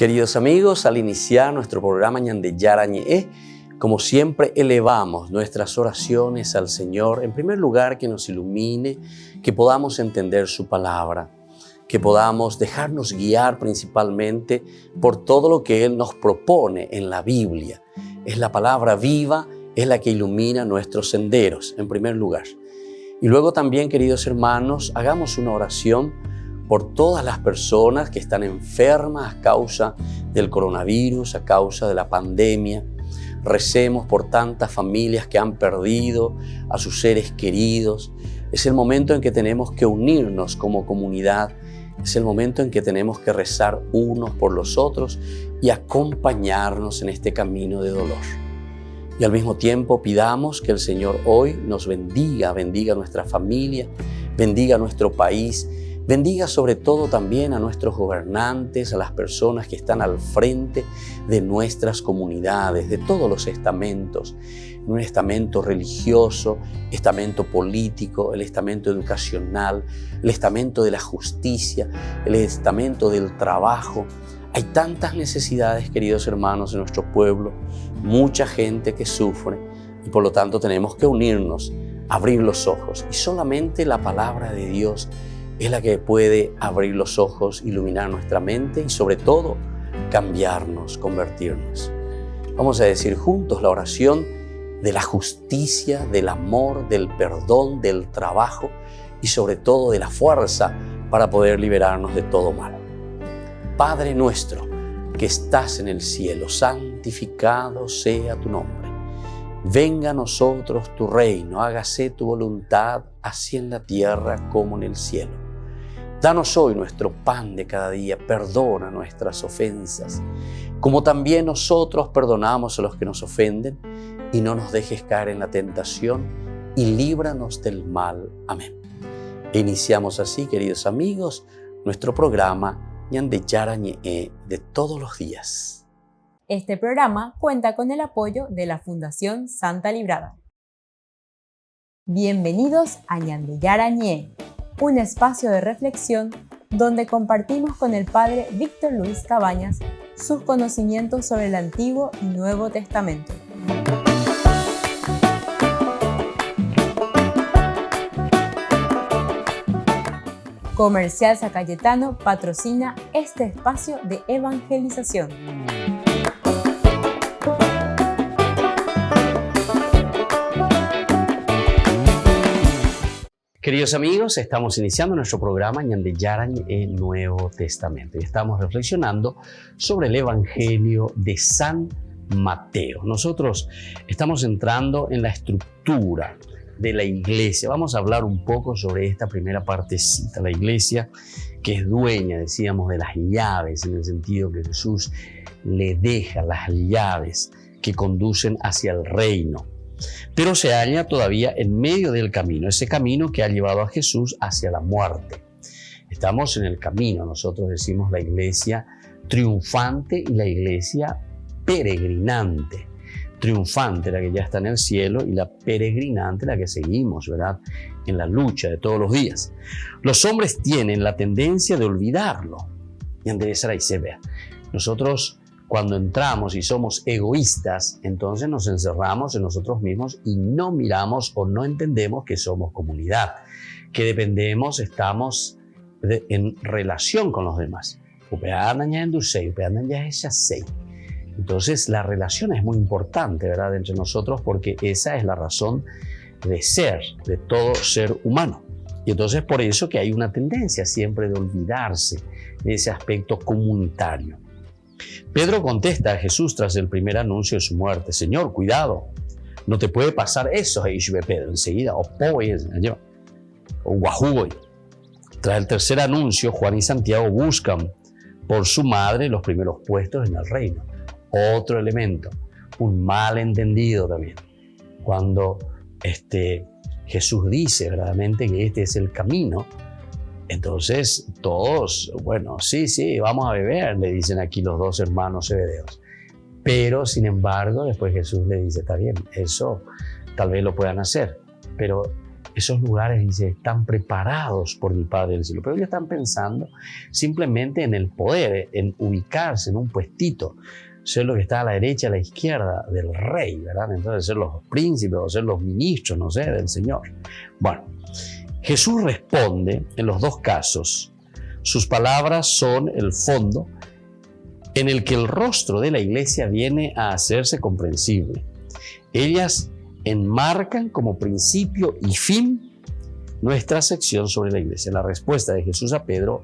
Queridos amigos, al iniciar nuestro programa Ñande Yarañe, como siempre elevamos nuestras oraciones al Señor. En primer lugar, que nos ilumine, que podamos entender su palabra, que podamos dejarnos guiar principalmente por todo lo que Él nos propone en la Biblia. Es la palabra viva, es la que ilumina nuestros senderos, en primer lugar. Y luego también, queridos hermanos, hagamos una oración por todas las personas que están enfermas a causa del coronavirus, a causa de la pandemia. Recemos por tantas familias que han perdido a sus seres queridos. Es el momento en que tenemos que unirnos como comunidad. Es el momento en que tenemos que rezar unos por los otros y acompañarnos en este camino de dolor. Y al mismo tiempo pidamos que el Señor hoy nos bendiga nuestra familia, bendiga nuestro país, bendiga sobre todo también a nuestros gobernantes, a las personas que están al frente de nuestras comunidades, de todos los estamentos, un estamento religioso, estamento político, el estamento educacional, el estamento de la justicia, el estamento del trabajo. Hay tantas necesidades, queridos hermanos, en nuestro pueblo, mucha gente que sufre y por lo tanto tenemos que unirnos, abrir los ojos y solamente la palabra de Dios es la que puede abrir los ojos, iluminar nuestra mente y sobre todo cambiarnos, convertirnos. Vamos a decir juntos la oración de la justicia, del amor, del perdón, del trabajo y sobre todo de la fuerza para poder liberarnos de todo mal. Padre nuestro que estás en el cielo, santificado sea tu nombre. Venga a nosotros tu reino, hágase tu voluntad, así en la tierra como en el cielo. Danos hoy nuestro pan de cada día, perdona nuestras ofensas, como también nosotros perdonamos a los que nos ofenden, y no nos dejes caer en la tentación, y líbranos del mal. Amén. E iniciamos así, queridos amigos, nuestro programa Ñande Yarañe de todos los días. Este programa cuenta con el apoyo de la Fundación Santa Librada. Bienvenidos a Ñande Yarañe, un espacio de reflexión donde compartimos con el Padre Víctor Luis Cabañas sus conocimientos sobre el Antiguo y Nuevo Testamento. Comercial San Cayetano patrocina este espacio de evangelización. Queridos amigos, estamos iniciando nuestro programa Ñande Yarañe, el Nuevo Testamento, y estamos reflexionando sobre el Evangelio de San Mateo. Nosotros estamos entrando en la estructura de la iglesia. Vamos a hablar un poco sobre esta primera partecita. La iglesia que es dueña, decíamos, de las llaves, en el sentido que Jesús le deja las llaves que conducen hacia el reino. Pero se halla todavía en medio del camino, ese camino que ha llevado a Jesús hacia la muerte. Estamos en el camino, nosotros decimos la iglesia triunfante y la iglesia peregrinante. Triunfante, la que ya está en el cielo, y la peregrinante, la que seguimos, ¿verdad?, en la lucha de todos los días. Los hombres tienen la tendencia de olvidarlo. Y Andrés Saray se vea. Nosotros, cuando entramos y somos egoístas, entonces nos encerramos en nosotros mismos y no miramos o no entendemos que somos comunidad, que dependemos, estamos en relación con los demás. Entonces la relación es muy importante, ¿verdad?, entre nosotros, porque esa es la razón de ser, de todo ser humano. Y entonces por eso que hay una tendencia siempre de olvidarse de ese aspecto comunitario. Pedro contesta a Jesús tras el primer anuncio de su muerte: Señor, cuidado, no te puede pasar eso. Y Pedro enseguida, tras el tercer anuncio, Juan y Santiago buscan por su madre los primeros puestos en el reino. Otro elemento, un malentendido también. Cuando Jesús dice verdaderamente que este es el camino, entonces todos, bueno, sí, vamos a beber, le dicen aquí los dos hermanos zebedeos. Pero sin embargo, después Jesús le dice, está bien, eso tal vez lo puedan hacer, pero esos lugares, dice, están preparados por mi Padre del cielo. Pero ellos están pensando simplemente en el poder, en ubicarse en un puestito, ser lo que está a la derecha, a la izquierda del rey, ¿verdad? Entonces ser los príncipes o ser los ministros, no sé, del Señor. Bueno, Jesús responde en los dos casos. Sus palabras son el fondo en el que el rostro de la iglesia viene a hacerse comprensible. Ellas enmarcan como principio y fin nuestra sección sobre la iglesia. La respuesta de Jesús a Pedro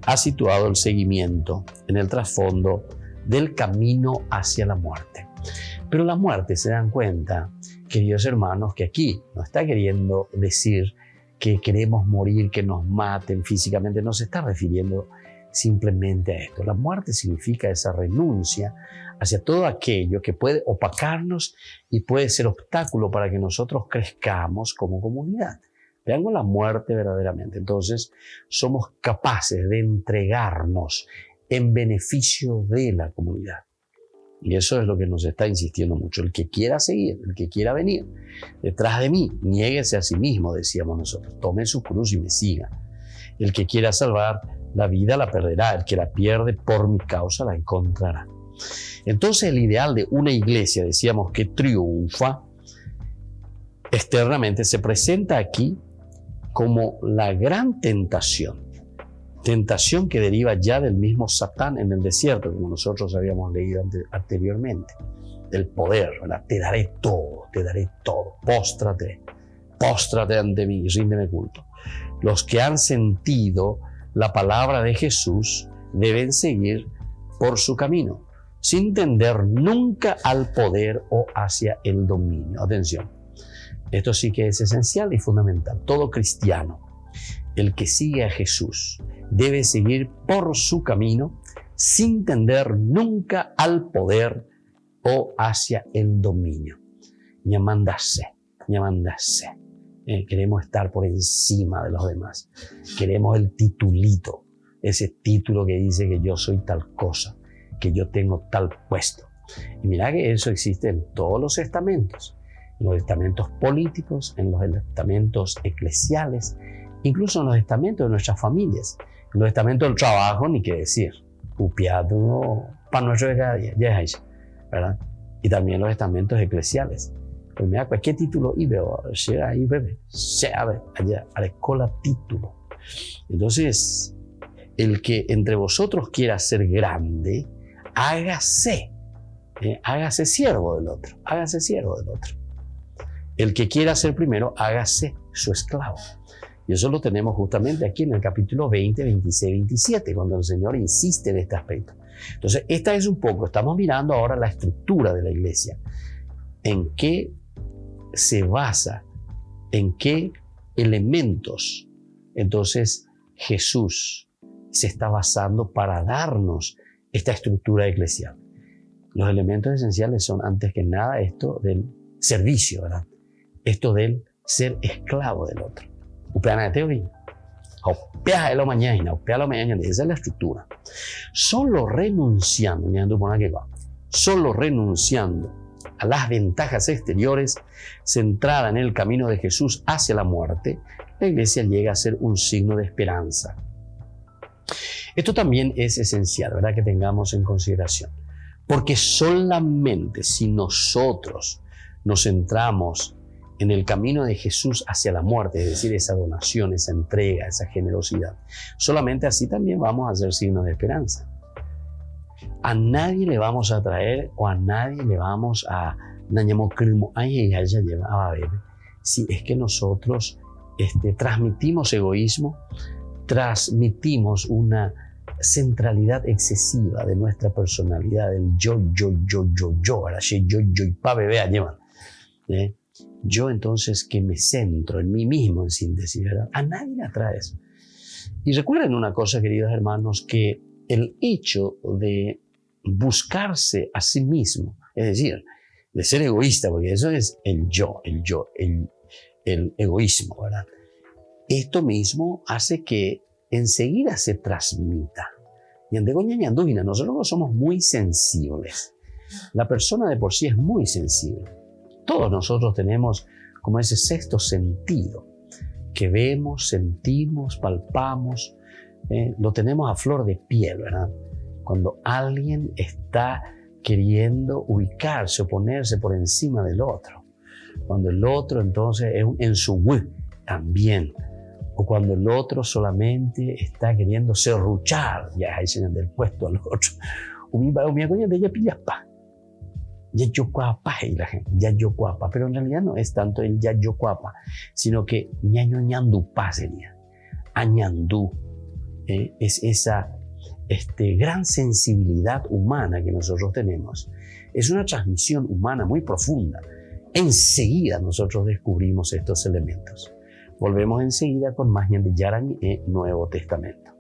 ha situado el seguimiento en el trasfondo del camino hacia la muerte. Pero la muerte, se dan cuenta, queridos hermanos, que aquí no está queriendo decir que queremos morir, que nos maten físicamente, no se está refiriendo simplemente a esto. La muerte significa esa renuncia hacia todo aquello que puede opacarnos y puede ser obstáculo para que nosotros crezcamos como comunidad. Veamos la muerte verdaderamente. Entonces, somos capaces de entregarnos en beneficio de la comunidad. Y eso es lo que nos está insistiendo mucho. El que quiera seguir, el que quiera venir detrás de mí, niéguese a sí mismo, decíamos nosotros. Tome su cruz y me siga. El que quiera salvar la vida la perderá. El que la pierde por mi causa la encontrará. Entonces el ideal de una iglesia, decíamos, que triunfa externamente, se presenta aquí como la gran tentación que deriva ya del mismo Satán en el desierto, como nosotros habíamos leído anteriormente, del poder, ¿verdad? Te daré todo, póstrate ante mí, ríndeme culto. Los que han sentido la palabra de Jesús deben seguir por su camino, sin tender nunca al poder o hacia el dominio. Atención, esto sí que es esencial y fundamental. Todo cristiano, el que sigue a Jesús, debe seguir por su camino sin tender nunca al poder o hacia el dominio. Ñamandáse. Queremos estar por encima de los demás. Queremos el titulito, ese título que dice que yo soy tal cosa, que yo tengo tal puesto. Y mira que eso existe en todos los estamentos, en los estamentos políticos, en los estamentos eclesiales, incluso en los estamentos de nuestras familias, en los estamentos del trabajo, ni qué decir. Upiado para nuestro de cada día, ya es ahí, ¿verdad? Y también los estamentos eclesiales. Pues mira, cualquier título, y veo, sea ahí, bebé, sea allá, a la escuela título. Entonces, el que entre vosotros quiera ser grande, hágase siervo del otro, El que quiera ser primero, hágase su esclavo. Y eso lo tenemos justamente aquí en el capítulo 20, 26, 27, cuando el Señor insiste en este aspecto. Entonces, esta es un poco, estamos mirando ahora la estructura de la iglesia. ¿En qué se basa? ¿En qué elementos? Entonces, Jesús se está basando para darnos esta estructura eclesial. Los elementos esenciales son, antes que nada, esto del servicio, ¿verdad? Esto del ser esclavo del otro. Esa es la estructura. Solo renunciando a las ventajas exteriores, centrada en el camino de Jesús hacia la muerte, la iglesia llega a ser un signo de esperanza. Esto también es esencial, ¿verdad?, que tengamos en consideración, porque solamente si nosotros nos centramos en el camino de Jesús hacia la muerte, es decir, esa donación, esa entrega, esa generosidad, solamente así también vamos a ser signos de esperanza. A nadie le vamos a traer o a nadie le vamos a si es que nosotros transmitimos egoísmo, transmitimos una centralidad excesiva de nuestra personalidad, el yo, yo entonces que me centro en mí mismo, en síntesis, ¿verdad? A nadie le atrae eso. Y recuerden una cosa, queridos hermanos, que el hecho de buscarse a sí mismo, es decir, de ser egoísta, porque eso es el egoísmo, ¿verdad? Esto mismo hace que enseguida se transmita. Y nosotros somos muy sensibles. La persona de por sí es muy sensible. Todos nosotros tenemos como ese sexto sentido. que vemos, sentimos, palpamos, lo tenemos a flor de piel, ¿verdad? Cuando alguien está queriendo ubicarse o ponerse por encima del otro. Cuando el otro entonces es un ensumú también. O cuando el otro solamente está queriendo serruchar, ya dicen del puesto al otro. O mi coña de ella pillas pa. Ya yo cuapa, y la gente, ya yo cuapa. Pero en realidad no es tanto el ya yo cuapa, sino que ñaño ñandu pa sería. Añandú. Es esa gran sensibilidad humana que nosotros tenemos. Es una transmisión humana muy profunda. Enseguida nosotros descubrimos estos elementos. Volvemos enseguida con más Ñan de Yarañe Nuevo Testamento.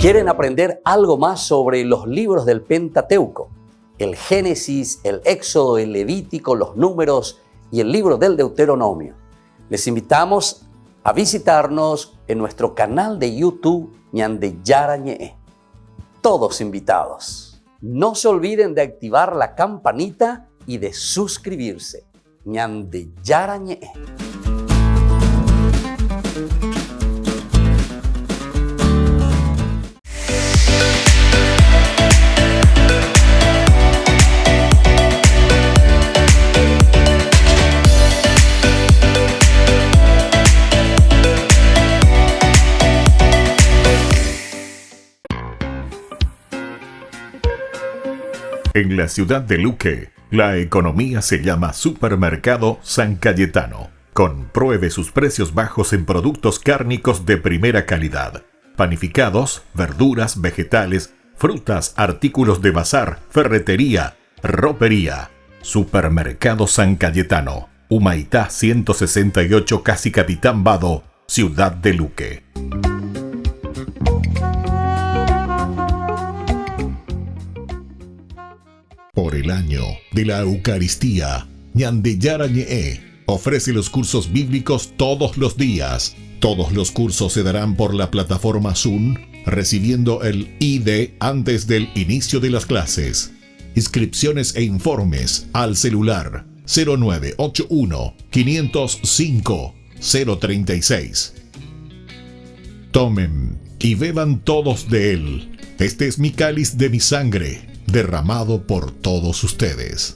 ¿Quieren aprender algo más sobre los libros del Pentateuco? El Génesis, el Éxodo, el Levítico, los Números y el libro del Deuteronomio. Les invitamos a visitarnos en nuestro canal de YouTube Ñan de Yarañe. Todos invitados. No se olviden de activar la campanita y de suscribirse. Ñan de Yarañe. En la ciudad de Luque, la economía se llama Supermercado San Cayetano. Compruebe sus precios bajos en productos cárnicos de primera calidad. Panificados, verduras, vegetales, frutas, artículos de bazar, ferretería, ropería. Supermercado San Cayetano, Humaitá 168, Casi Capitán Vado, ciudad de Luque. Por el año de la Eucaristía, Ñan de Yarañe ofrece los cursos bíblicos todos los días. Todos los cursos se darán por la plataforma Zoom, recibiendo el ID antes del inicio de las clases. Inscripciones e informes al celular 0981 505 036. Tomen y beban todos de él. Este es mi cáliz de mi sangre, derramado por todos ustedes.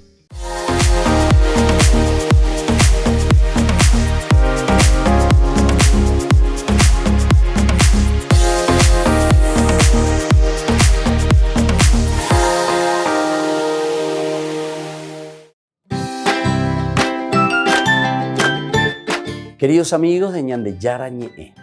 Queridos amigos de Ñan de Yarañe,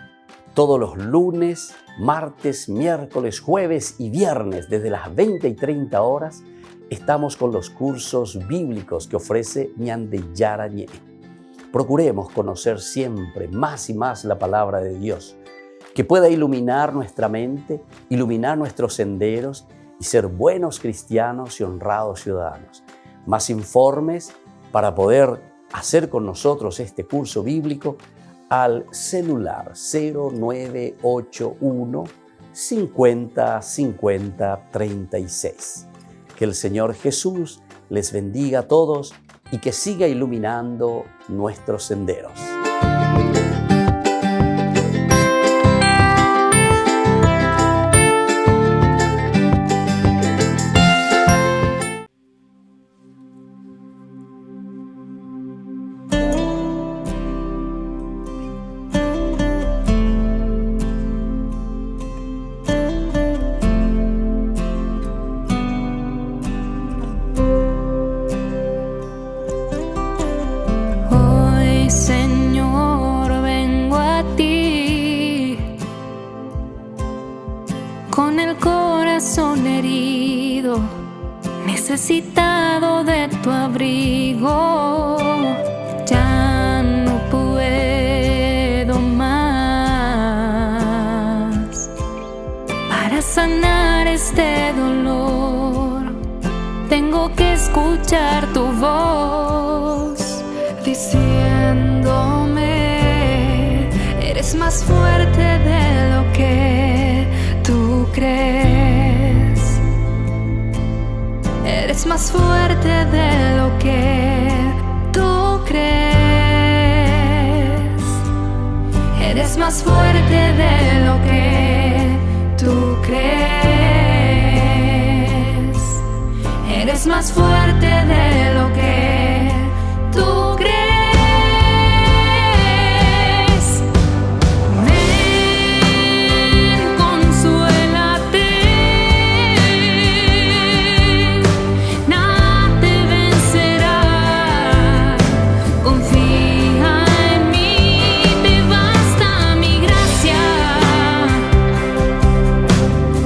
todos los lunes, martes, miércoles, jueves y viernes desde las 20 y 30 horas estamos con los cursos bíblicos que ofrece Ñan de Yarañe. Procuremos conocer siempre más y más la palabra de Dios, que pueda iluminar nuestra mente, iluminar nuestros senderos y ser buenos cristianos y honrados ciudadanos. Más informes para poder hacer con nosotros este curso bíblico al celular 0981 50 50 36. Que el Señor Jesús les bendiga a todos y que siga iluminando nuestros senderos. Necesitado de tu abrigo, ya no puedo más. Para sanar este dolor, tengo que escuchar tu voz, diciéndome, eres más fuerte de lo que crees. Eres más fuerte de lo que tú crees. Eres más fuerte de lo que tú crees. Eres más fuerte de lo que tú crees. Ven, consuélate. Nada te vencerá. Confía en mí, te basta mi gracia.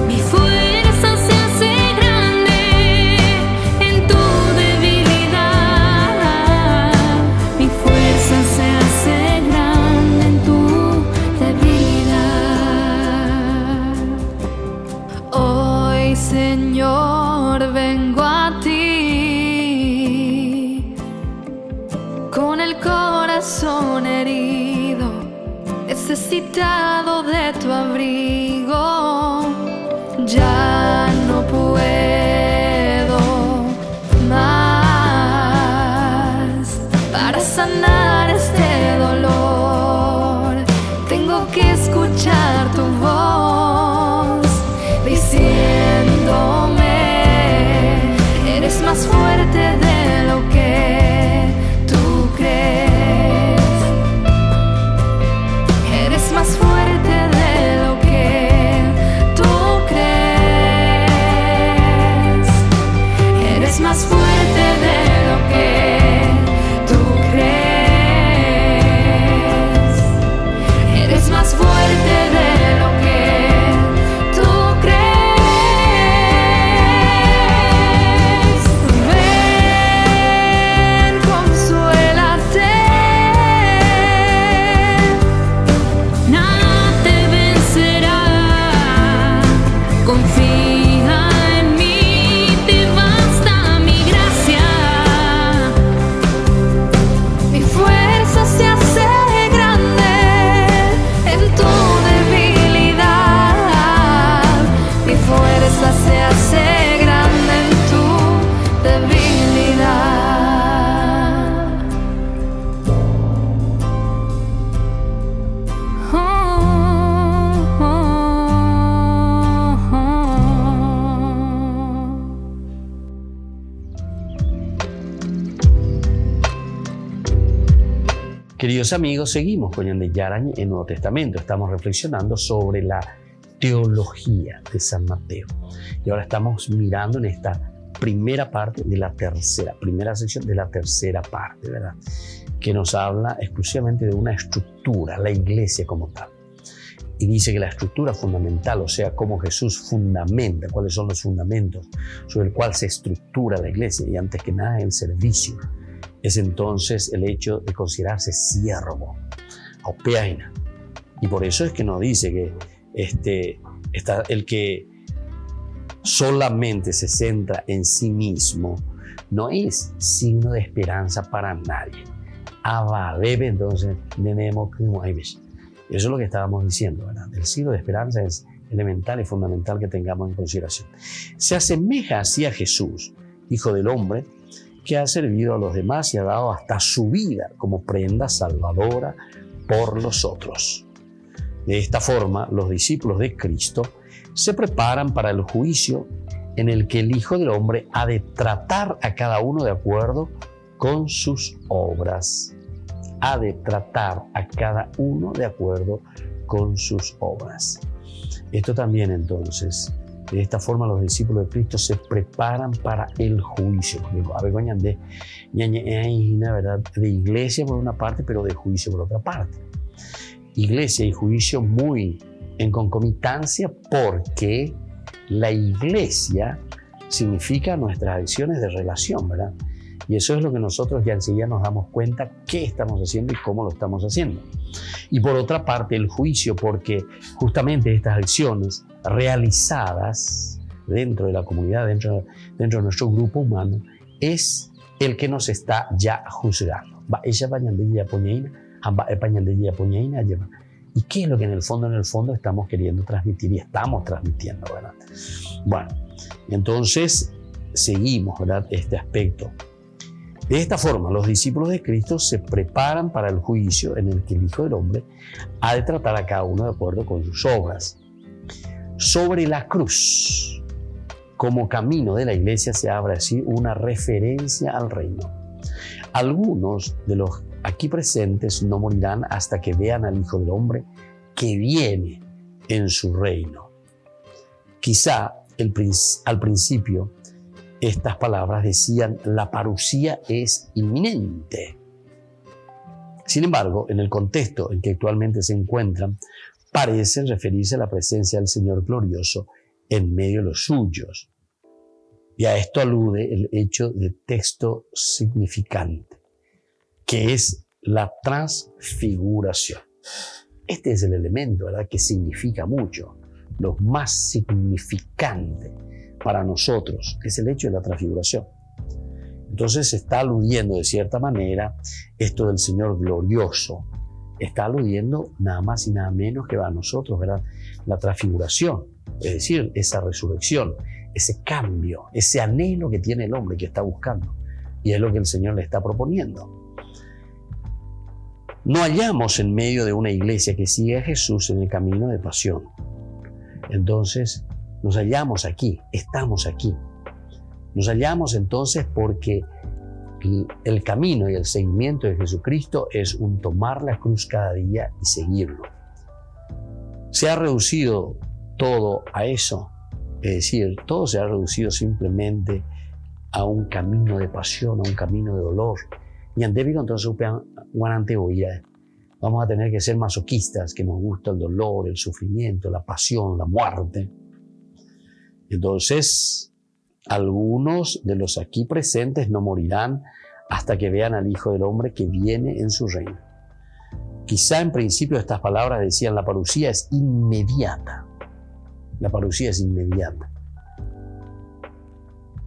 Mi fuerza se hace grande en tu debilidad. Mi fuerza se hace grande en tu debilidad. Hoy, Señor, vengo a ti con el corazón herido, necesitado de tu abrigo. Ya no puedo más. Para sanar este dolor, tengo que escuchar tu voz diciéndome: eres más fuerte de lo que tú crees. Eres más fuerte de lo que tú crees. Eres más fuerte de lo que tú crees. Eres más fuerte de lo que tú crees. Ven, consuélate. Nada te vencerá. Confía en mí, te basta mi gracia. Mi fuerza se hace grande en tu debilidad. Mi fuerza se hace grande en tu debilidad. Queridos amigos, seguimos con Ñande Yarañe en Nuevo Testamento. Estamos reflexionando sobre la teología de San Mateo. Y ahora estamos mirando en esta primera parte de la primera sección de la tercera parte, ¿verdad? Que nos habla exclusivamente de una estructura, la iglesia como tal. Y dice que la estructura fundamental, o sea, cómo Jesús fundamenta, cuáles son los fundamentos sobre el cual se estructura la iglesia, y antes que nada el servicio, es entonces el hecho de considerarse siervo, aupeaina. Y por eso es que nos dice que el que solamente se centra en sí mismo no es signo de esperanza para nadie. Bebe, entonces, eso es lo que estábamos diciendo, ¿verdad? El signo de esperanza es elemental y fundamental que tengamos en consideración. Se asemeja así a Jesús, Hijo del Hombre, que ha servido a los demás y ha dado hasta su vida como prenda salvadora por los otros. De esta forma, los discípulos de Cristo se preparan para el juicio en el que el Hijo del Hombre ha de tratar a cada uno de acuerdo con sus obras. Ha de tratar a cada uno de acuerdo con sus obras. Esto también entonces, de esta forma los discípulos de Cristo se preparan para el juicio. De ¿verdad? De iglesia por una parte, pero de juicio por otra parte. Iglesia y juicio muy en concomitancia, porque la iglesia significa nuestras acciones de relación, ¿verdad? Y eso es lo que nosotros ya enseguida nos damos cuenta qué estamos haciendo y cómo lo estamos haciendo. Y por otra parte el juicio, porque justamente estas acciones realizadas dentro de la comunidad, dentro de nuestro grupo humano, es el que nos está ya juzgando. ¿Y qué es lo que en el fondo estamos queriendo transmitir y estamos transmitiendo, ¿verdad? Bueno, entonces seguimos, ¿verdad?, este aspecto. De esta forma, los discípulos de Cristo se preparan para el juicio en el que el Hijo del Hombre ha de tratar a cada uno de acuerdo con sus obras. Sobre la cruz, como camino de la iglesia, se abre así una referencia al reino. Algunos de los aquí presentes no morirán hasta que vean al Hijo del Hombre que viene en su reino. Quizá al principio estas palabras decían: la parusía es inminente. Sin embargo, en el contexto en que actualmente se encuentran, parecen referirse a la presencia del Señor glorioso en medio de los suyos. Y a esto alude el hecho de texto significante, que es la transfiguración. Este es el elemento, ¿verdad?, que significa mucho. Lo más significante para nosotros es el hecho de la transfiguración. Entonces se está aludiendo de cierta manera esto del Señor glorioso. Está aludiendo nada más y nada menos que a nosotros, ¿verdad?, la transfiguración, es decir, esa resurrección, ese cambio, ese anhelo que tiene el hombre que está buscando. Y es lo que el Señor le está proponiendo. No hallamos en medio de una iglesia que sigue a Jesús en el camino de pasión. Entonces, nos hallamos aquí, estamos aquí. Nos hallamos entonces porque el camino y el seguimiento de Jesucristo es un tomar la cruz cada día y seguirlo. Se ha reducido todo a eso, es decir, todo se ha reducido simplemente a un camino de pasión, a un camino de dolor. Y entonces vamos a tener que ser masoquistas, que nos gusta el dolor, el sufrimiento, la pasión, la muerte. Entonces, algunos de los aquí presentes no morirán hasta que vean al Hijo del Hombre que viene en su reino. Quizá en principio estas palabras decían: la parusía es inmediata. La parusía es inmediata.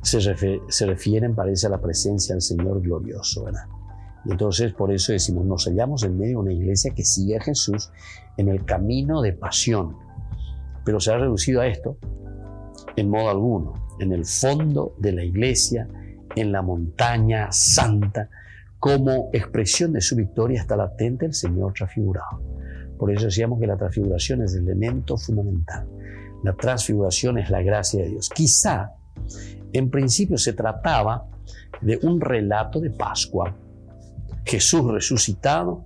Se refieren, parece, a la presencia del Señor glorioso, ¿verdad? Y entonces por eso decimos: nos hallamos en medio de una iglesia que sigue a Jesús en el camino de pasión. Pero se ha reducido a esto en modo alguno. En el fondo de la iglesia, en la montaña santa, como expresión de su victoria, está latente el Señor transfigurado. Por eso decíamos que la transfiguración es el elemento fundamental. La transfiguración es la gracia de Dios. Quizá en principio se trataba de un relato de Pascua. Jesús resucitado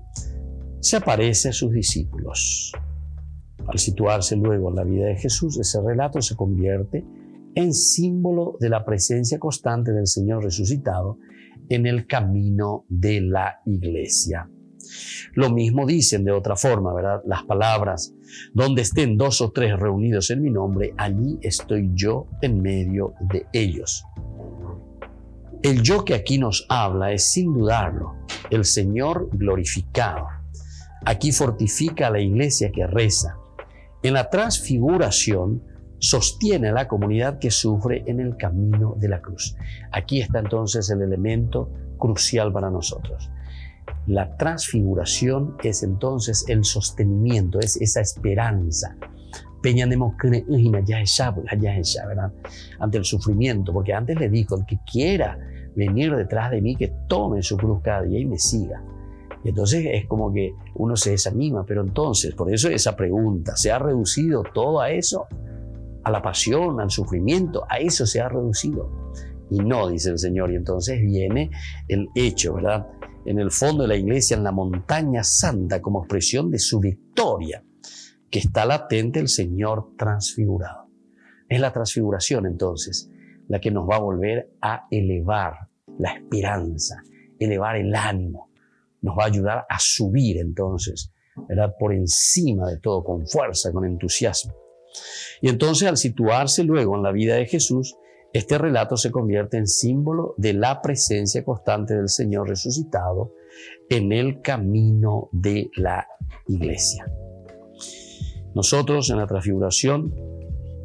se aparece a sus discípulos. Al situarse luego en la vida de Jesús, ese relato se convierte en símbolo de la presencia constante del Señor resucitado en el camino de la iglesia. Lo mismo dicen de otra forma, ¿verdad?, las palabras: donde estén 2 o 3 reunidos en mi nombre, allí estoy yo en medio de ellos. El yo que aquí nos habla es, sin dudarlo, el Señor glorificado. Aquí fortifica a la iglesia que reza. En la transfiguración sostiene a la comunidad que sufre en el camino de la cruz. Aquí está entonces el elemento crucial para nosotros. La transfiguración es entonces el sostenimiento, es esa esperanza. ¿Verdad? Ante el sufrimiento, porque antes le dijo: el que quiera venir detrás de mí, que tome su cruz cada día y me siga. Y entonces es como que uno se desanima, pero entonces, por eso esa pregunta: ¿se ha reducido todo a eso? A la pasión, al sufrimiento, a eso se ha reducido. Y no, dice el Señor. Y entonces viene el hecho, ¿verdad? En el fondo de la iglesia, en la montaña santa, como expresión de su victoria, que está latente el Señor transfigurado. Es la transfiguración, entonces, la que nos va a volver a elevar la esperanza, elevar el ánimo. Nos va a ayudar a subir, entonces, ¿verdad?, por encima de todo, con fuerza, con entusiasmo. Y entonces, al situarse luego en la vida de Jesús, este relato se convierte en símbolo de la presencia constante del Señor resucitado en el camino de la iglesia. Nosotros, en la transfiguración,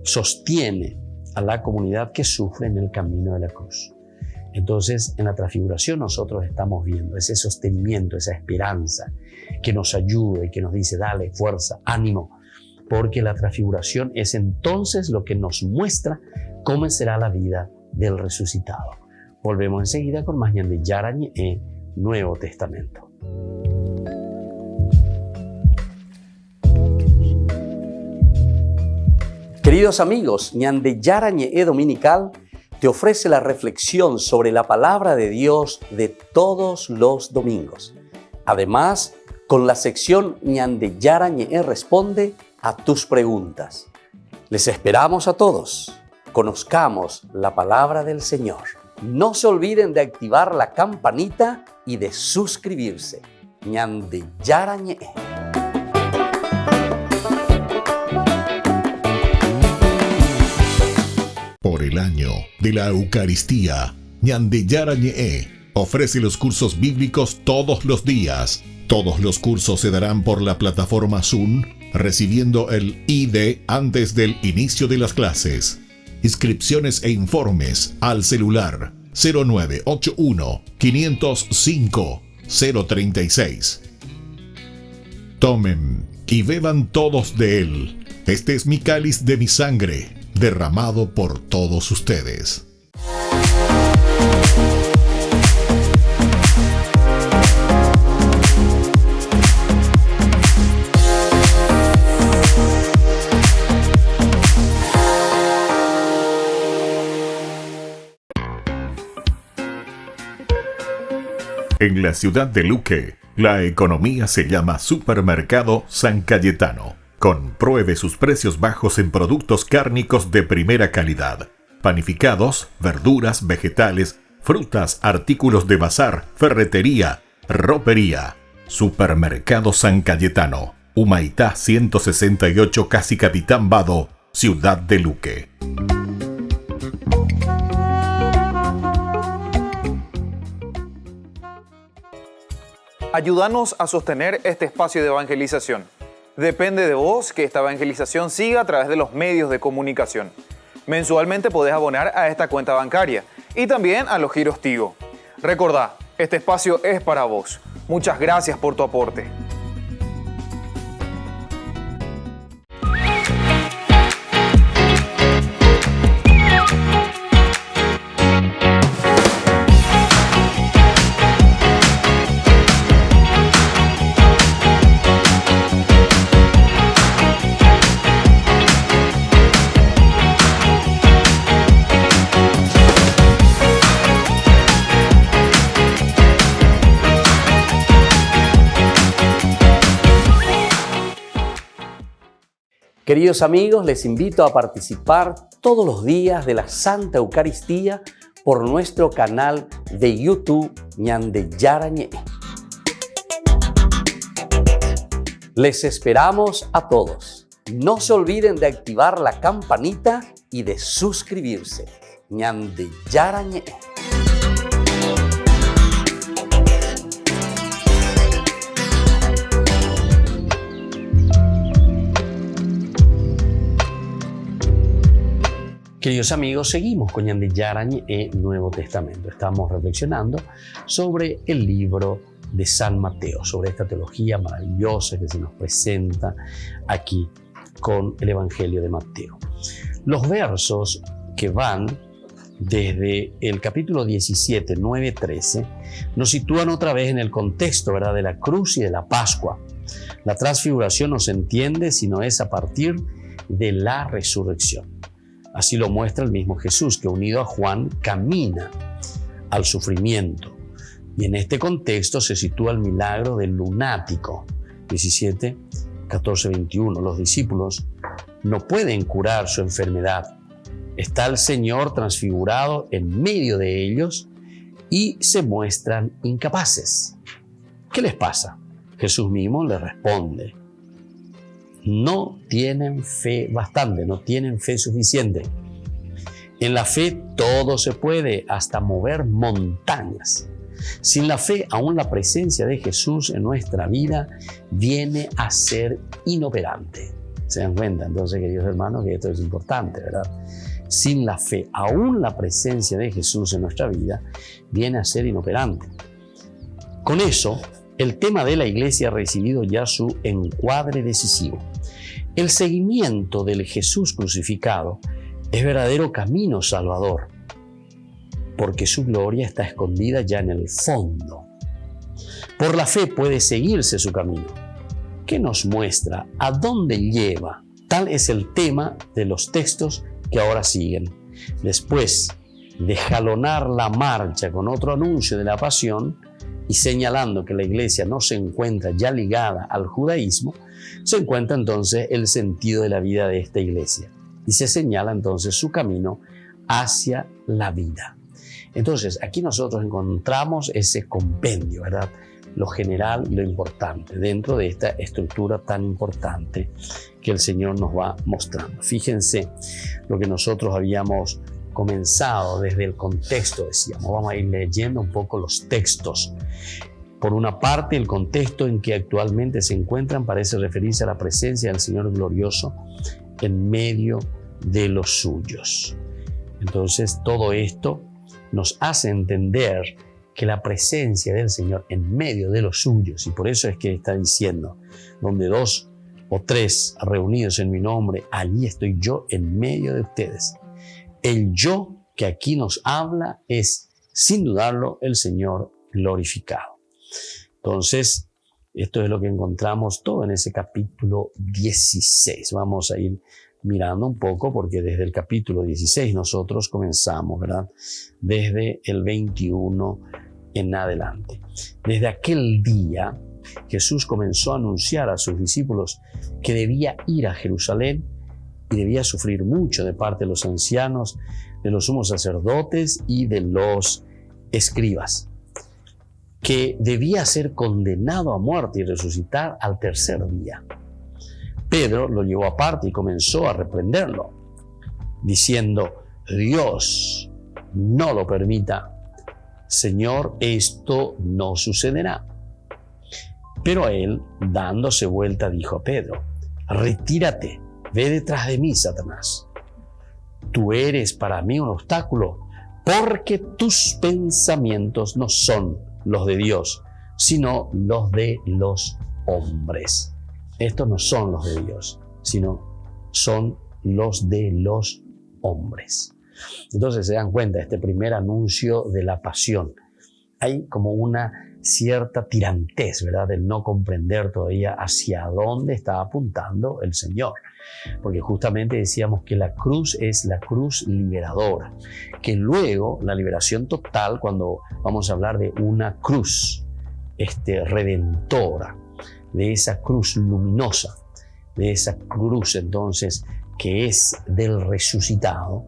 sostiene a la comunidad que sufre en el camino de la cruz. Entonces, en la transfiguración nosotros estamos viendo ese sostenimiento, esa esperanza que nos ayude, que nos dice, dale, fuerza, ánimo, porque la transfiguración es entonces lo que nos muestra cómo será la vida del resucitado. Volvemos enseguida con más Ñande Yarañe, Nuevo Testamento. Queridos amigos, Ñande Yarañe Dominical te ofrece la reflexión sobre la palabra de Dios de todos los domingos. Además, con la sección Ñande Yarañe responde a tus preguntas. Les esperamos a todos. Conozcamos la palabra del Señor. No se olviden de activar la campanita y de suscribirse. Ñande Yarañe. Por el año de la Eucaristía, Ñande Yarañe ofrece los cursos bíblicos todos los días. Todos los cursos se darán por la plataforma Zoom, recibiendo el ID antes del inicio de las clases. Inscripciones e informes al celular 0981 505 036. Tomen y beban todos de él. Este es mi cáliz de mi sangre, derramado por todos ustedes. En la ciudad de Luque, la economía se llama Supermercado San Cayetano. Compruebe sus precios bajos en productos cárnicos de primera calidad. Panificados, verduras, vegetales, frutas, artículos de bazar, ferretería, ropería. Supermercado San Cayetano. Humaitá 168, Casi Capitán Vado, ciudad de Luque. Ayúdanos a sostener este espacio de evangelización. Depende de vos que esta evangelización siga a través de los medios de comunicación. Mensualmente podés abonar a esta cuenta bancaria y también a los giros Tigo. Recordá, este espacio es para vos. Muchas gracias por tu aporte. Queridos amigos, les invito a participar todos los días de la Santa Eucaristía por nuestro canal de YouTube Ñande Yarañe. Les esperamos a todos. No se olviden de activar la campanita y de suscribirse. Ñande Yarañe. Queridos amigos, seguimos con Ñande Yarañe Nuevo Testamento. Estamos reflexionando sobre el libro de San Mateo, sobre esta teología maravillosa que se nos presenta aquí con el Evangelio de Mateo. Los versos que van desde el capítulo 17, 9, 13, nos sitúan otra vez en el contexto, ¿verdad?, de la cruz y de la Pascua. La transfiguración no se entiende sino es a partir de la resurrección. Así lo muestra el mismo Jesús, que unido a Juan camina al sufrimiento. Y en este contexto se sitúa el milagro del lunático. 17, 14, 21. Los discípulos no pueden curar su enfermedad. Está el Señor transfigurado en medio de ellos y se muestran incapaces. ¿Qué les pasa? Jesús mismo les responde: no tienen fe bastante, no tienen fe suficiente. En la fe todo se puede, hasta mover montañas. Sin la fe, aún la presencia de Jesús en nuestra vida viene a ser inoperante. ¿Se dan cuenta? Entonces, queridos hermanos, que esto es importante, ¿verdad? Sin la fe, aún la presencia de Jesús en nuestra vida viene a ser inoperante. Con eso, el tema de la iglesia ha recibido ya su encuadre decisivo. El seguimiento del Jesús crucificado es verdadero camino salvador, porque su gloria está escondida ya en el fondo. Por la fe puede seguirse su camino, que nos muestra a dónde lleva. Tal es el tema de los textos que ahora siguen. Después de jalonar la marcha con otro anuncio de la pasión y señalando que la iglesia no se encuentra ya ligada al judaísmo, se encuentra entonces el sentido de la vida de esta iglesia y se señala entonces su camino hacia la vida. Entonces, aquí nosotros encontramos ese compendio, ¿verdad? Lo general y lo importante dentro de esta estructura tan importante que el Señor nos va mostrando. Fíjense lo que nosotros habíamos comenzado desde el contexto, decíamos. Vamos a ir leyendo un poco los textos. Por una parte, el contexto en que actualmente se encuentran parece referirse a la presencia del Señor glorioso en medio de los suyos. Entonces, todo esto nos hace entender que la presencia del Señor en medio de los suyos, y por eso es que está diciendo, donde 2 o 3 reunidos en mi nombre, allí estoy yo en medio de ustedes. El yo que aquí nos habla es, sin dudarlo, el Señor glorificado. Entonces, esto es lo que encontramos todo en ese capítulo 16. Vamos a ir mirando un poco, porque desde el capítulo 16 nosotros comenzamos, ¿verdad? Desde el 21 en adelante. Desde aquel día, Jesús comenzó a anunciar a sus discípulos que debía ir a Jerusalén y debía sufrir mucho de parte de los ancianos, de los sumos sacerdotes y de los escribas, que debía ser condenado a muerte y resucitar al tercer día. Pedro lo llevó aparte y comenzó a reprenderlo, diciendo: Dios no lo permita. Señor, esto no sucederá. Pero a él, dándose vuelta, dijo a Pedro: retírate, ve detrás de mí, Satanás. Tú eres para mí un obstáculo, porque tus pensamientos no son los de Dios, sino los de los hombres. Estos no son los de Dios, sino son los de los hombres. Entonces se dan cuenta, este primer anuncio de la pasión, hay como una cierta tirantez, ¿verdad?, del no comprender todavía hacia dónde está apuntando el Señor. Porque justamente decíamos que la cruz es la cruz liberadora, que luego la liberación total, cuando vamos a hablar de una cruz redentora, de esa cruz luminosa, de esa cruz entonces que es del resucitado,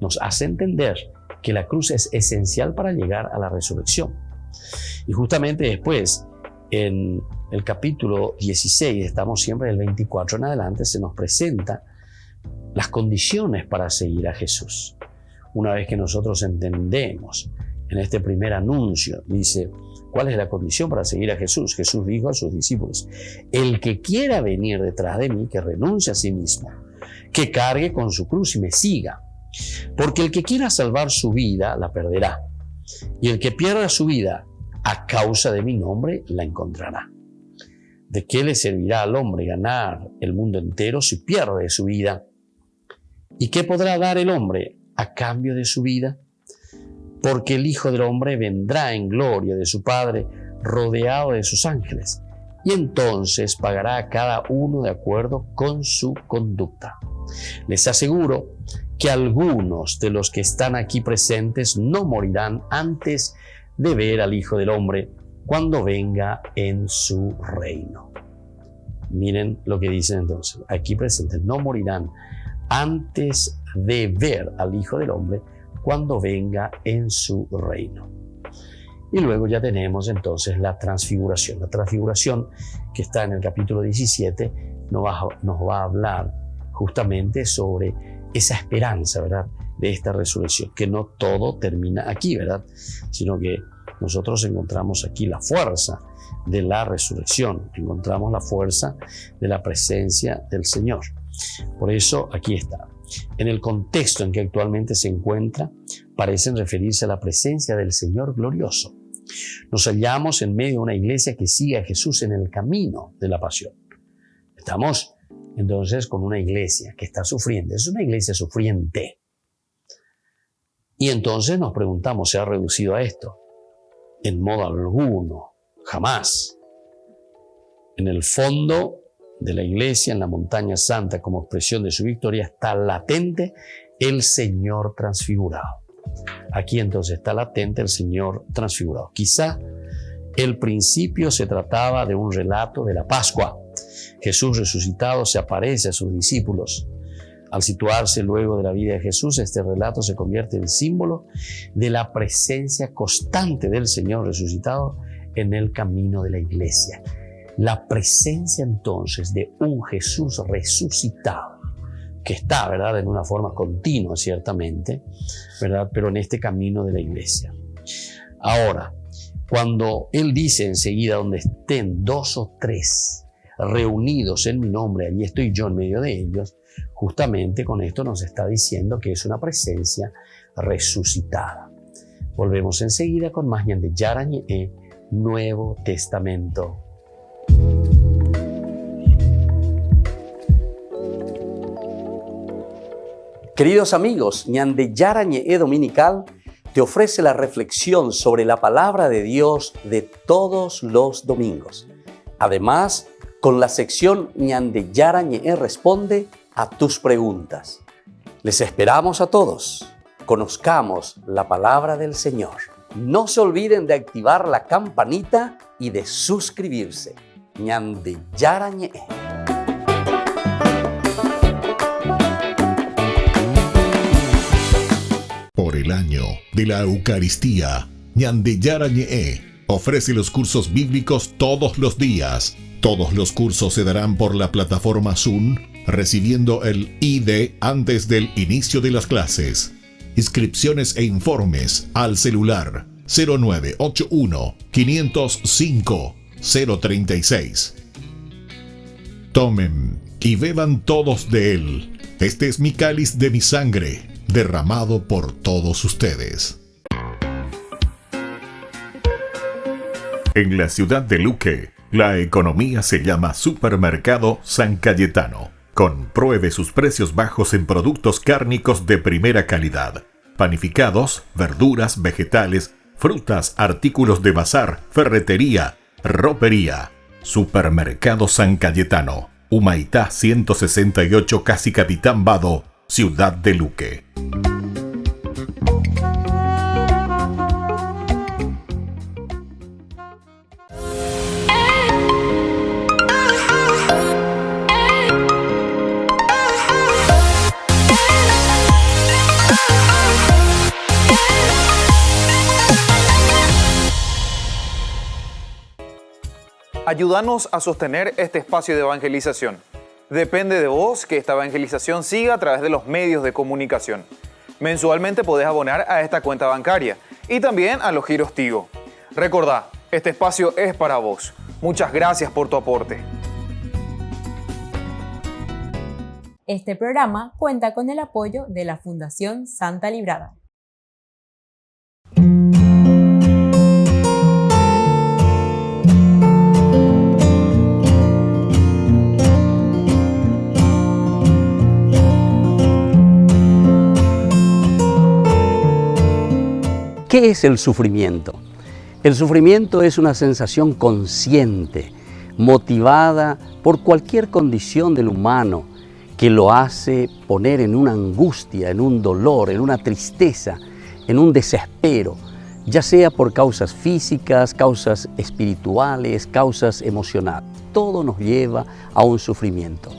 nos hace entender que la cruz es esencial para llegar a la resurrección. Y justamente después, en el capítulo 16, estamos siempre del 24 en adelante, se nos presenta las condiciones para seguir a Jesús. Una vez que nosotros entendemos en este primer anuncio, dice, ¿cuál es la condición para seguir a Jesús? Jesús dijo a sus discípulos: el que quiera venir detrás de mí, que renuncie a sí mismo, que cargue con su cruz y me siga. Porque el que quiera salvar su vida, la perderá. Y el que pierda su vida a causa de mi nombre, la encontrará. ¿De qué le servirá al hombre ganar el mundo entero si pierde su vida? ¿Y qué podrá dar el hombre a cambio de su vida? Porque el Hijo del Hombre vendrá en gloria de su Padre, rodeado de sus ángeles, y entonces pagará a cada uno de acuerdo con su conducta. Les aseguro que algunos de los que están aquí presentes no morirán antes de ver al Hijo del Hombre cuando venga en su reino. Miren lo que dicen entonces, aquí presentes no morirán antes de ver al Hijo del Hombre cuando venga en su reino. Y luego ya tenemos entonces la transfiguración. La transfiguración, que está en el capítulo 17, nos va a hablar justamente sobre esa esperanza, ¿verdad?, de esta resurrección, que no todo termina aquí, ¿verdad?, sino que nosotros encontramos aquí la fuerza de la resurrección, encontramos la fuerza de la presencia del Señor. Por eso aquí está. En el contexto en que actualmente se encuentra, parecen referirse a la presencia del Señor glorioso. Nos hallamos en medio de una iglesia que sigue a Jesús en el camino de la pasión. Estamos entonces con una iglesia que está sufriendo. Es una iglesia sufriente. Y entonces nos preguntamos, ¿se ha reducido a esto? En modo alguno, jamás. En el fondo de la iglesia, en la montaña santa, como expresión de su victoria, está latente el Señor transfigurado. Aquí entonces está latente el Señor transfigurado. Quizá el principio se trataba de un relato de la Pascua. Jesús resucitado se aparece a sus discípulos. Al situarse luego de la vida de Jesús, este relato se convierte en símbolo de la presencia constante del Señor resucitado en el camino de la iglesia. La presencia entonces de un Jesús resucitado, que está, ¿verdad?, en una forma continua, ciertamente, ¿verdad?, pero en este camino de la iglesia. Ahora, cuando Él dice enseguida, donde estén 2 o 3 reunidos en mi nombre, allí estoy yo en medio de ellos, justamente con esto nos está diciendo que es una presencia resucitada. Volvemos enseguida con más Ñande Yarañe, Nuevo Testamento. Queridos amigos, Ñande Yarañe Dominical te ofrece la reflexión sobre la palabra de Dios de todos los domingos. Además, con la sección Ñande Yarañe responde a tus preguntas. Les esperamos a todos. Conozcamos la palabra del Señor. No se olviden de activar la campanita y de suscribirse. Ñande Yarañe. Por el año de la Eucaristía, Ñande Yarañe ofrece los cursos bíblicos todos los días. Todos los cursos se darán por la plataforma Zoom, recibiendo el ID antes del inicio de las clases. Inscripciones e informes al celular 0981 505 036. Tomen y beban todos de él. Este es mi cáliz de mi sangre, derramado por todos ustedes. En la ciudad de Luque, la economía se llama Supermercado San Cayetano. Compruebe sus precios bajos en productos cárnicos de primera calidad. Panificados, verduras, vegetales, frutas, artículos de bazar, ferretería, ropería. Supermercado San Cayetano, Humaitá 168, Casi Capitán Vado, ciudad de Luque. Ayúdanos a sostener este espacio de evangelización. Depende de vos que esta evangelización siga a través de los medios de comunicación. Mensualmente podés abonar a esta cuenta bancaria y también a los giros Tigo. Recordá, este espacio es para vos. Muchas gracias por tu aporte. Este programa cuenta con el apoyo de la Fundación Santa Librada. ¿Qué es el sufrimiento? El sufrimiento es una sensación consciente, motivada por cualquier condición del humano que lo hace poner en una angustia, en un dolor, en una tristeza, en un desespero, ya sea por causas físicas, causas espirituales, causas emocionales. Todo nos lleva a un sufrimiento.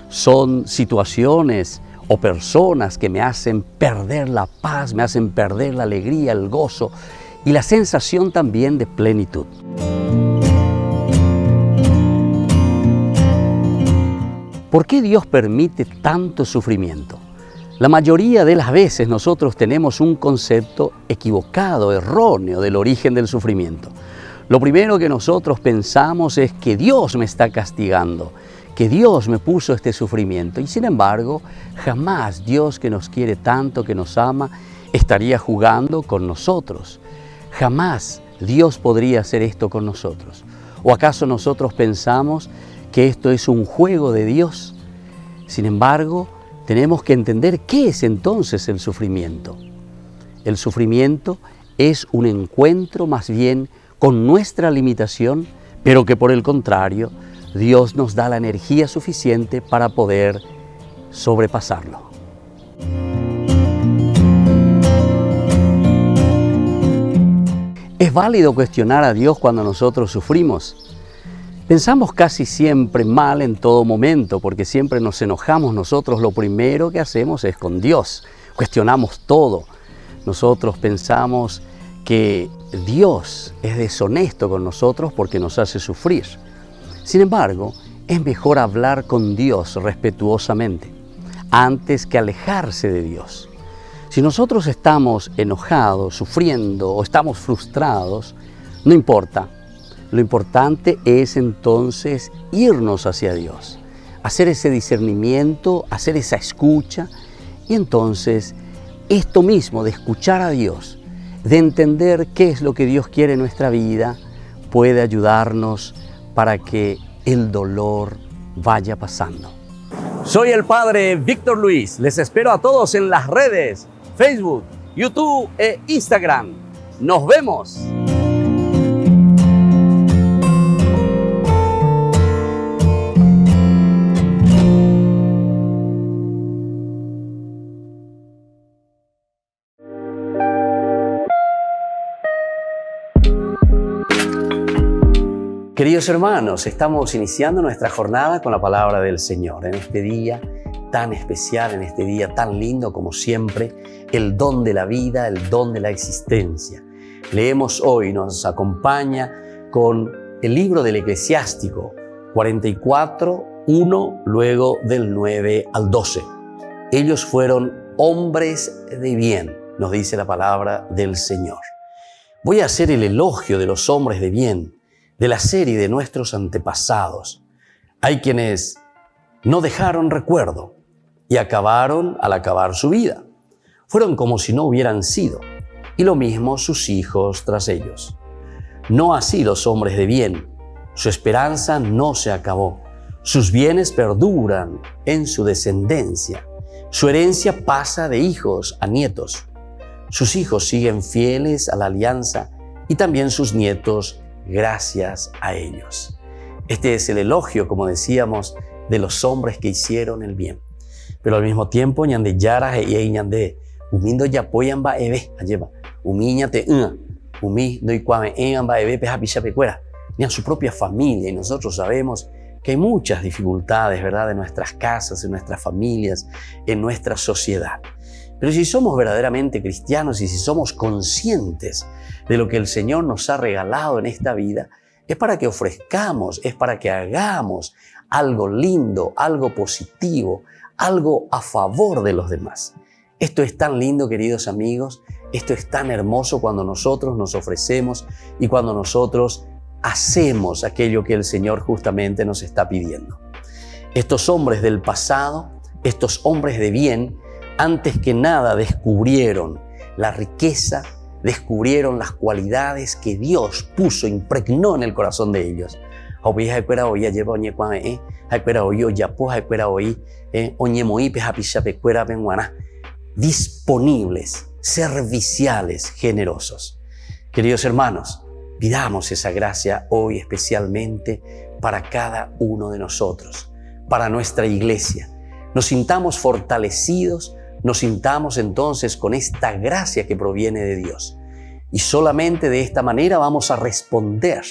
Son situaciones o personas que me hacen perder la paz, me hacen perder la alegría, el gozo y la sensación también de plenitud. ¿Por qué Dios permite tanto sufrimiento? La mayoría de las veces nosotros tenemos un concepto equivocado, erróneo del origen del sufrimiento. Lo primero que nosotros pensamos es que Dios me está castigando, que Dios me puso este sufrimiento. Y sin embargo, jamás Dios, que nos quiere tanto, que nos ama, estaría jugando con nosotros. Jamás Dios podría hacer esto con nosotros? ¿O acaso nosotros pensamos que esto es un juego de Dios? Sin embargo, tenemos que entender qué es entonces el sufrimiento. El sufrimiento es un encuentro más bien con nuestra limitación, pero que por el contrario, Dios nos da la energía suficiente para poder sobrepasarlo. ¿Es válido cuestionar a Dios cuando nosotros sufrimos? Pensamos casi siempre mal en todo momento, porque siempre nos enojamos nosotros. Lo primero que hacemos es con Dios. Cuestionamos todo. Nosotros pensamos que Dios es deshonesto con nosotros porque nos hace sufrir. Sin embargo, es mejor hablar con Dios respetuosamente antes que alejarse de Dios. Si nosotros estamos enojados, sufriendo o estamos frustrados, no importa. Lo importante es entonces irnos hacia Dios, hacer ese discernimiento, hacer esa escucha y entonces esto mismo de escuchar a Dios, de entender qué es lo que Dios quiere en nuestra vida, puede ayudarnos para que el dolor vaya pasando. Soy el Padre Víctor Luis. Les espero a todos en las redes, Facebook, YouTube e Instagram. ¡Nos vemos! Queridos hermanos, estamos iniciando nuestra jornada con la palabra del Señor. En este día tan especial, en este día tan lindo como siempre, el don de la vida, el don de la existencia. Leemos hoy, nos acompaña con el libro del Eclesiástico 44:1, luego del 9 al 12. Ellos fueron hombres de bien, nos dice la palabra del Señor. Voy a hacer el elogio de los hombres de bien, de la serie de nuestros antepasados. Hay quienes no dejaron recuerdo y acabaron al acabar su vida. Fueron como si no hubieran sido, y lo mismo sus hijos tras ellos. No así los hombres de bien. Su esperanza no se acabó. Sus bienes perduran en su descendencia. Su herencia pasa de hijos a nietos. Sus hijos siguen fieles a la alianza y también sus nietos gracias a ellos. Este es el elogio, como decíamos, de los hombres que hicieron el bien. Pero al mismo tiempo, ñande yara y ñande umindo yapoyan ba ebe alleva umiñate umi no ikuame en ba ebe peja pichapecuera ni a su propia familia. Y nosotros sabemos que hay muchas dificultades, ¿verdad?, en nuestras casas, en nuestras familias, en nuestra sociedad. Pero si somos verdaderamente cristianos y si somos conscientes de lo que el Señor nos ha regalado en esta vida, es para que ofrezcamos, es para que hagamos algo lindo, algo positivo, algo a favor de los demás. Esto es tan lindo, queridos amigos, esto es tan hermoso cuando nosotros nos ofrecemos y cuando nosotros hacemos aquello que el Señor justamente nos está pidiendo. Estos hombres del pasado, estos hombres de bien, antes que nada descubrieron la riqueza, descubrieron las cualidades que Dios puso, impregnó en el corazón de ellos. Disponibles, serviciales, generosos. Queridos hermanos, pidamos esa gracia hoy especialmente para cada uno de nosotros, para nuestra iglesia. Nos sintamos fortalecidos, nos sintamos entonces con esta gracia que proviene de Dios. Y solamente de esta manera vamos a responder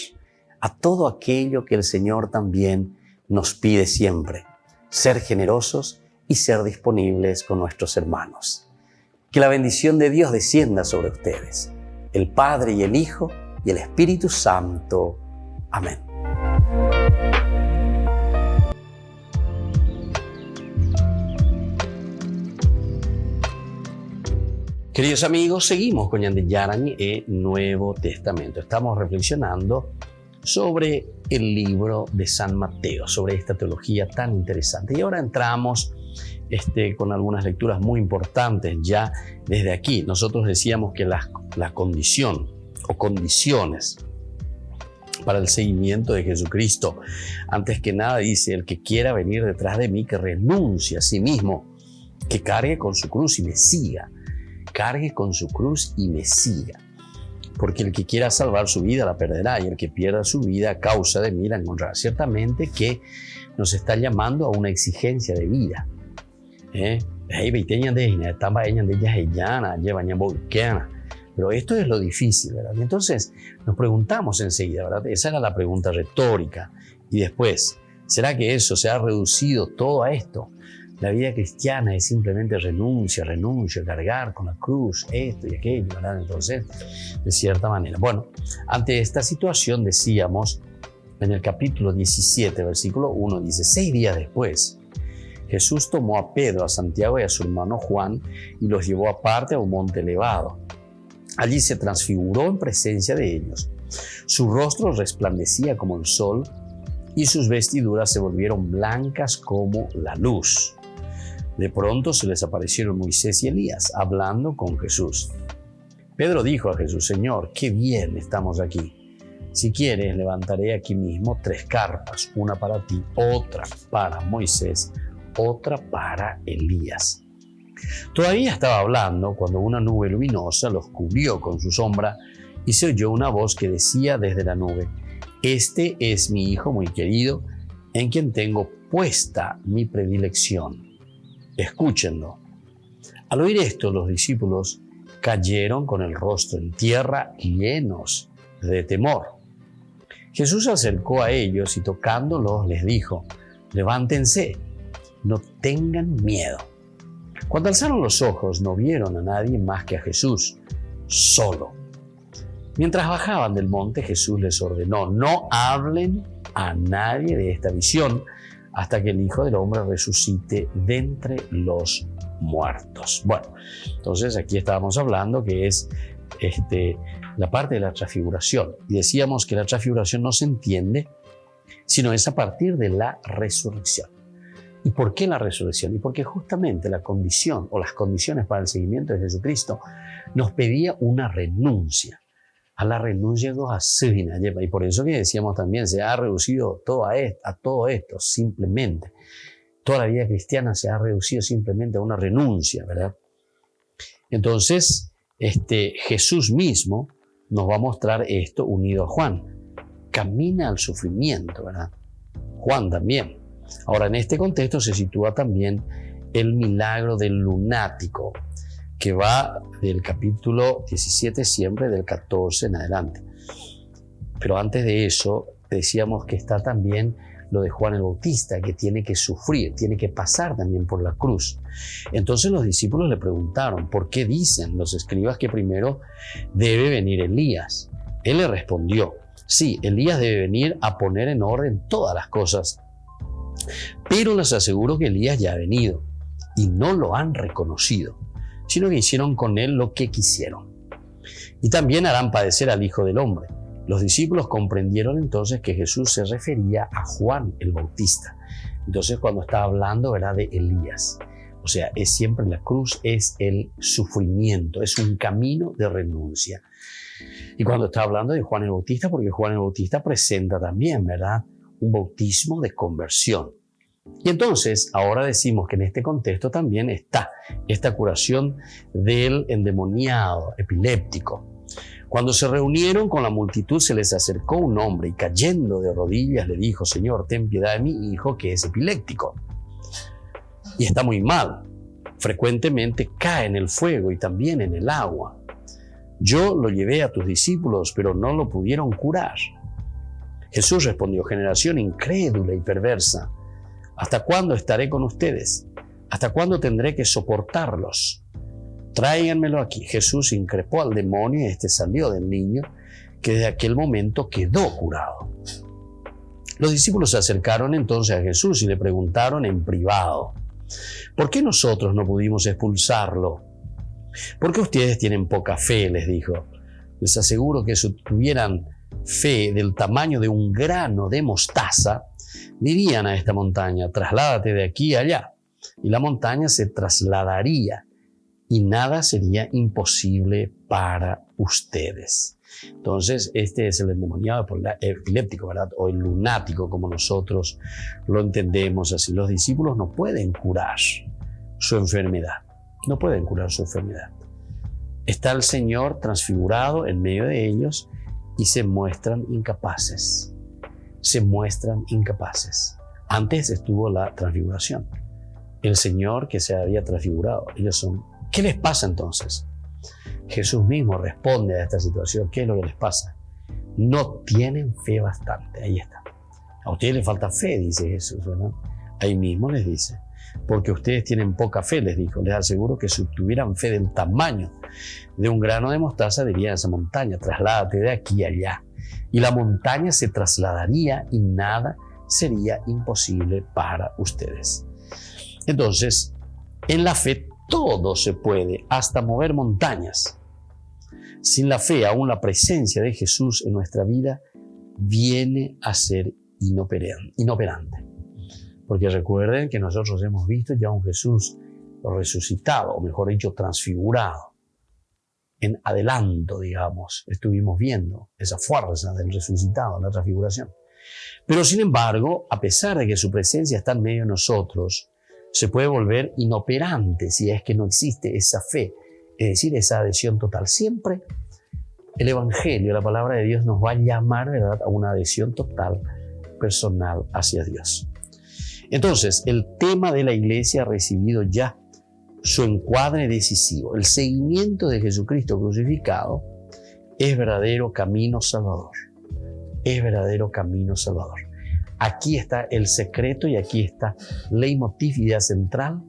a todo aquello que el Señor también nos pide siempre. Ser generosos y ser disponibles con nuestros hermanos. Que la bendición de Dios descienda sobre ustedes, el Padre y el Hijo y el Espíritu Santo. Amén. Queridos amigos, seguimos con Ñande Yarañe e Nuevo Testamento. Estamos reflexionando sobre el libro de San Mateo, sobre esta teología tan interesante. Y ahora entramos con algunas lecturas muy importantes ya desde aquí. Nosotros decíamos que la condición o condiciones para el seguimiento de Jesucristo. Antes que nada dice, el que quiera venir detrás de mí, que renuncie a sí mismo, que cargue con su cruz y me siga. Cargue con su cruz y me siga. Porque el que quiera salvar su vida la perderá, y el que pierda su vida a causa de mí la encontrará. Ciertamente que nos está llamando a una exigencia de vida. Pero esto es lo difícil, ¿verdad? Y entonces nos preguntamos enseguida, ¿verdad? Esa era la pregunta retórica. Y después, ¿será que eso se ha reducido todo a esto? La vida cristiana es simplemente renuncia, cargar con la cruz, esto y aquello, ¿verdad? Entonces, de cierta manera. Bueno, ante esta situación decíamos en el capítulo 17, versículo 1, dice, 6 días después, Jesús tomó a Pedro, a Santiago y a su hermano Juan y los llevó aparte a un monte elevado. Allí se transfiguró en presencia de ellos. Su rostro resplandecía como el sol y sus vestiduras se volvieron blancas como la luz. De pronto se les aparecieron Moisés y Elías, hablando con Jesús. Pedro dijo a Jesús, Señor, qué bien estamos aquí. Si quieres, levantaré aquí mismo 3 carpas, una para ti, otra para Moisés, otra para Elías. Todavía estaba hablando cuando una nube luminosa los cubrió con su sombra y se oyó una voz que decía desde la nube, este es mi Hijo muy querido, en quien tengo puesta mi predilección. Escúchenlo. Al oír esto, los discípulos cayeron con el rostro en tierra, llenos de temor. Jesús se acercó a ellos y tocándolos les dijo, levántense, no tengan miedo. Cuando alzaron los ojos, no vieron a nadie más que a Jesús, solo. Mientras bajaban del monte, Jesús les ordenó, no hablen a nadie de esta visión hasta que el Hijo del Hombre resucite de entre los muertos. Bueno, entonces aquí estábamos hablando que es la parte de la transfiguración. Y decíamos que la transfiguración no se entiende, sino es a partir de la resurrección. ¿Y por qué la resurrección? Y porque justamente la condición o las condiciones para el seguimiento de Jesucristo nos pedía una renuncia. A la renuncia y por eso que decíamos también, se ha reducido a todo esto, simplemente. Toda la vida cristiana se ha reducido simplemente a una renuncia, ¿verdad? Entonces, Jesús mismo nos va a mostrar esto unido a Juan. Camina al sufrimiento, ¿verdad? Juan también. Ahora, en este contexto se sitúa también el milagro del lunático, que va del capítulo 17 siempre, del 14 en adelante. Pero antes de eso, decíamos que está también lo de Juan el Bautista, que tiene que sufrir, tiene que pasar también por la cruz. Entonces los discípulos le preguntaron, ¿por qué dicen los escribas que primero debe venir Elías? Él le respondió, sí, Elías debe venir a poner en orden todas las cosas. Pero les aseguro que Elías ya ha venido y no lo han reconocido, sino que hicieron con él lo que quisieron. Y también harán padecer al Hijo del Hombre. Los discípulos comprendieron entonces que Jesús se refería a Juan el Bautista. Entonces cuando está hablando, ¿verdad?, de Elías. O sea, es siempre la cruz, es el sufrimiento, es un camino de renuncia. Y cuando está hablando de Juan el Bautista, porque Juan el Bautista presenta también, ¿verdad?, un bautismo de conversión. Y entonces, ahora decimos que en este contexto también está esta curación del endemoniado epiléptico. Cuando se reunieron con la multitud, se les acercó un hombre y cayendo de rodillas le dijo, Señor, ten piedad de mi hijo que es epiléptico. Y está muy mal. Frecuentemente cae en el fuego y también en el agua. Yo lo llevé a tus discípulos, pero no lo pudieron curar. Jesús respondió, generación incrédula y perversa, ¿hasta cuándo estaré con ustedes? ¿Hasta cuándo tendré que soportarlos? Tráiganmelo aquí. Jesús increpó al demonio y este salió del niño, que desde aquel momento quedó curado. Los discípulos se acercaron entonces a Jesús y le preguntaron en privado, ¿por qué nosotros no pudimos expulsarlo? Porque ustedes tienen poca fe, les dijo. Les aseguro que si tuvieran fe del tamaño de un grano de mostaza, dirían a esta montaña, trasládate de aquí a allá, y la montaña se trasladaría, y nada sería imposible para ustedes. Entonces, este es el endemoniado epiléptico, ¿verdad? O el lunático, como nosotros lo entendemos así. Los discípulos no pueden curar su enfermedad. No pueden curar su enfermedad. Está el Señor transfigurado en medio de ellos y se muestran incapaces. Se muestran incapaces. Antes estuvo la transfiguración. El Señor que se había transfigurado. Ellos son... ¿Qué les pasa entonces? Jesús mismo responde a esta situación. ¿Qué es lo que les pasa? No tienen fe bastante. Ahí está. A ustedes les falta fe, dice Jesús, ¿verdad? Ahí mismo les dice. Porque ustedes tienen poca fe, les dijo. Les aseguro que si tuvieran fe del tamaño de un grano de mostaza, dirían a esa montaña, trasládate de aquí a allá. Y la montaña se trasladaría y nada sería imposible para ustedes. Entonces, en la fe todo se puede, hasta mover montañas. Sin la fe, aún la presencia de Jesús en nuestra vida viene a ser inoperante. Porque recuerden que nosotros hemos visto ya un Jesús resucitado, o mejor dicho, transfigurado. En adelanto, digamos, estuvimos viendo esa fuerza del resucitado, la transfiguración. Pero sin embargo, a pesar de que su presencia está en medio de nosotros, se puede volver inoperante si es que no existe esa fe, es decir, esa adhesión total. Siempre el Evangelio, la palabra de Dios, nos va a llamar, ¿verdad?, a una adhesión total, personal hacia Dios. Entonces, el tema de la iglesia ha recibido ya su encuadre decisivo. El seguimiento de Jesucristo crucificado es verdadero camino salvador. Es verdadero camino salvador. Aquí está el secreto y aquí está leitmotiv, idea central,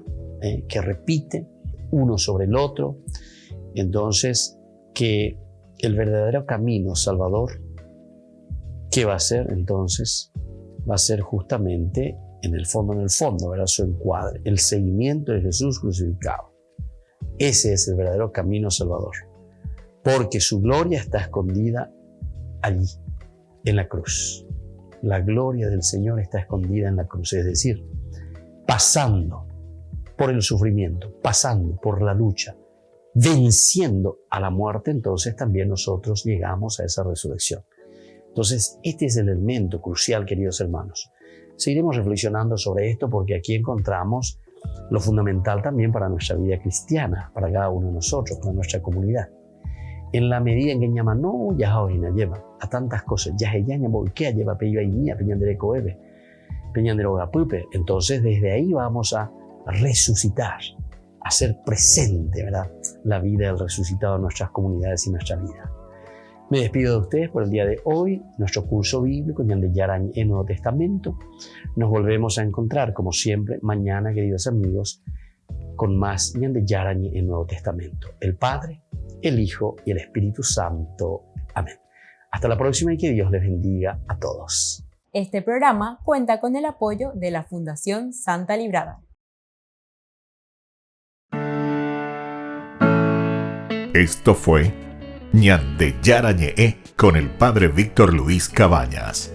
que repite uno sobre el otro. Entonces, que el verdadero camino salvador, ¿qué va a ser entonces? Va a ser justamente en el fondo, ¿verdad? Su encuadre, el seguimiento de Jesús crucificado. Ese es el verdadero camino salvador, porque su gloria está escondida allí, en la cruz. La gloria del Señor está escondida en la cruz, es decir, pasando por el sufrimiento, pasando por la lucha, venciendo a la muerte, entonces también nosotros llegamos a esa resurrección. Entonces, este es el elemento crucial, queridos hermanos. Seguiremos reflexionando sobre esto porque aquí encontramos lo fundamental también para nuestra vida cristiana, para cada uno de nosotros, para nuestra comunidad. En la medida en que llama, no, ya hoy no lleva a tantas cosas, ya ella volquea, lleva pello ahí mía, peñandere coebe, peñandere gapupe. Entonces, desde ahí vamos a resucitar, a hacer presente, ¿verdad?, la vida del resucitado en nuestras comunidades y nuestra vida. Me despido de ustedes por el día de hoy, nuestro curso bíblico, Ñande Yarañe en Nuevo Testamento. Nos volvemos a encontrar, como siempre, mañana, queridos amigos, con más Ñande Yarañe en Nuevo Testamento. El Padre, el Hijo y el Espíritu Santo. Amén. Hasta la próxima y que Dios les bendiga a todos. Este programa cuenta con el apoyo de la Fundación Santa Librada. Esto fue Ñande Yarañe con el Padre Víctor Luis Cabañas.